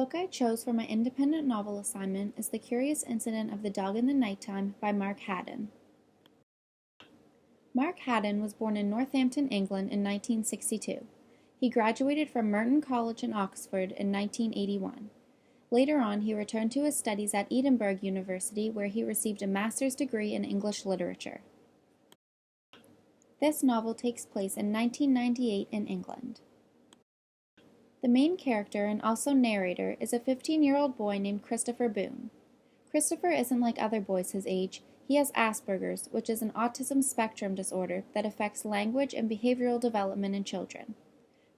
book I chose for my independent novel assignment is The Curious Incident of the Dog in the Nighttime by Mark Haddon. Mark Haddon was born in Northampton, England in 1962. He graduated from Merton College in Oxford in 1981. Later on, he returned to his studies at Edinburgh University, where he received a master's degree in English literature. This novel takes place in 1998 in England. The main character and also narrator is a 15-year-old boy named Christopher Boone. Christopher isn't like other boys his age. He has Asperger's, which is an autism spectrum disorder that affects language and behavioral development in children.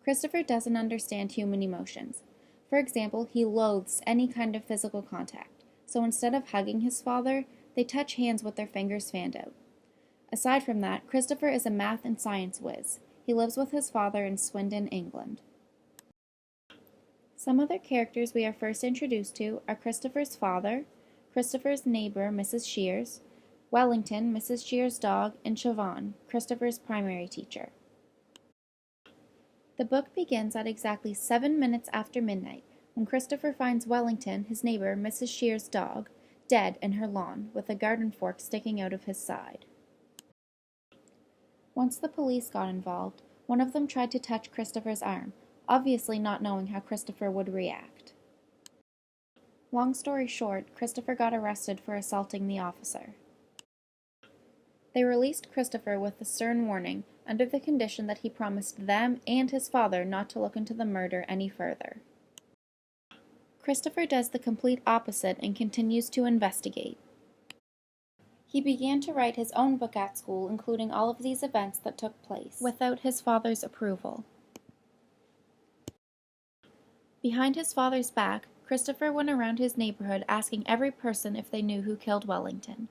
Christopher doesn't understand human emotions. For example, he loathes any kind of physical contact, so instead of hugging his father, they touch hands with their fingers fanned out. Aside from that, Christopher is a math and science whiz. He lives with his father in Swindon, England. Some other characters we are first introduced to are Christopher's father, Christopher's neighbor, Mrs. Shears, Wellington, Mrs. Shears' dog, and Siobhan, Christopher's primary teacher. The book begins at exactly 7 minutes after midnight, when Christopher finds Wellington, his neighbor, Mrs. Shears' dog, dead in her lawn, with a garden fork sticking out of his side. Once the police got involved, one of them tried to touch Christopher's arm, obviously not knowing how Christopher would react. Long story short, Christopher got arrested for assaulting the officer. They released Christopher with a stern warning, under the condition that he promised them and his father not to look into the murder any further. Christopher does the complete opposite and continues to investigate. He began to write his own book at school, including all of these events that took place, without his father's approval. Behind his father's back, Christopher went around his neighborhood asking every person if they knew who killed Wellington.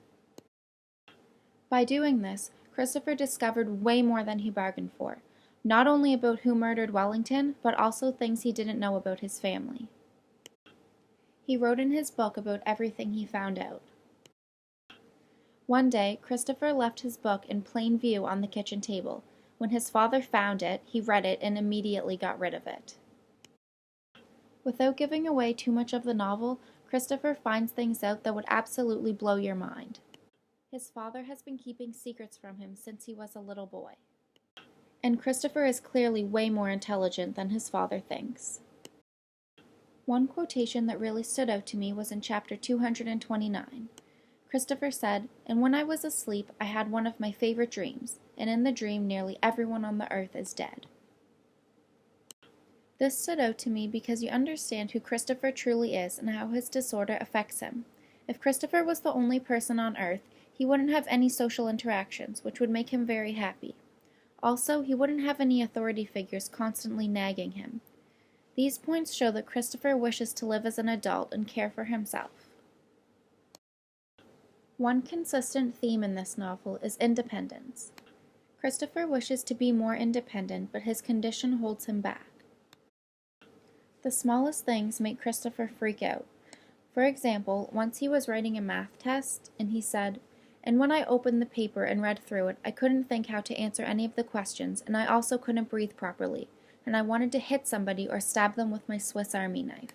By doing this, Christopher discovered way more than he bargained for, not only about who murdered Wellington, but also things he didn't know about his family. He wrote in his book about everything he found out. One day, Christopher left his book in plain view on the kitchen table. When his father found it, he read it and immediately got rid of it. Without giving away too much of the novel, Christopher finds things out that would absolutely blow your mind. His father has been keeping secrets from him since he was a little boy. And Christopher is clearly way more intelligent than his father thinks. One quotation that really stood out to me was in chapter 229. Christopher said, "And when I was asleep, I had one of my favorite dreams, and in the dream nearly everyone on the earth is dead." This stood out to me because you understand who Christopher truly is and how his disorder affects him. If Christopher was the only person on Earth, he wouldn't have any social interactions, which would make him very happy. Also, he wouldn't have any authority figures constantly nagging him. These points show that Christopher wishes to live as an adult and care for himself. One consistent theme in this novel is independence. Christopher wishes to be more independent, but his condition holds him back. The smallest things make Christopher freak out. For example, once he was writing a math test, and he said, "And when I opened the paper and read through it, I couldn't think how to answer any of the questions, and I also couldn't breathe properly, and I wanted to hit somebody or stab them with my Swiss Army knife."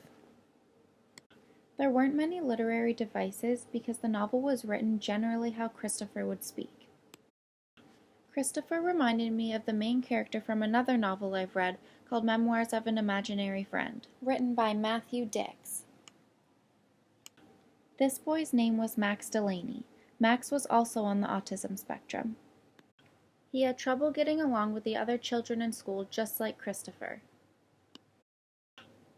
There weren't many literary devices because the novel was written generally how Christopher would speak. Christopher reminded me of the main character from another novel I've read called Memoirs of an Imaginary Friend, written by Matthew Dix. This boy's name was Max Delaney. Max was also on the autism spectrum. He had trouble getting along with the other children in school, just like Christopher.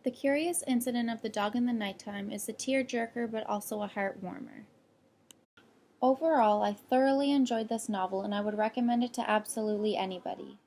The Curious Incident of the Dog in the Nighttime is a tearjerker but also a heart-warmer. Overall, I thoroughly enjoyed this novel and I would recommend it to absolutely anybody.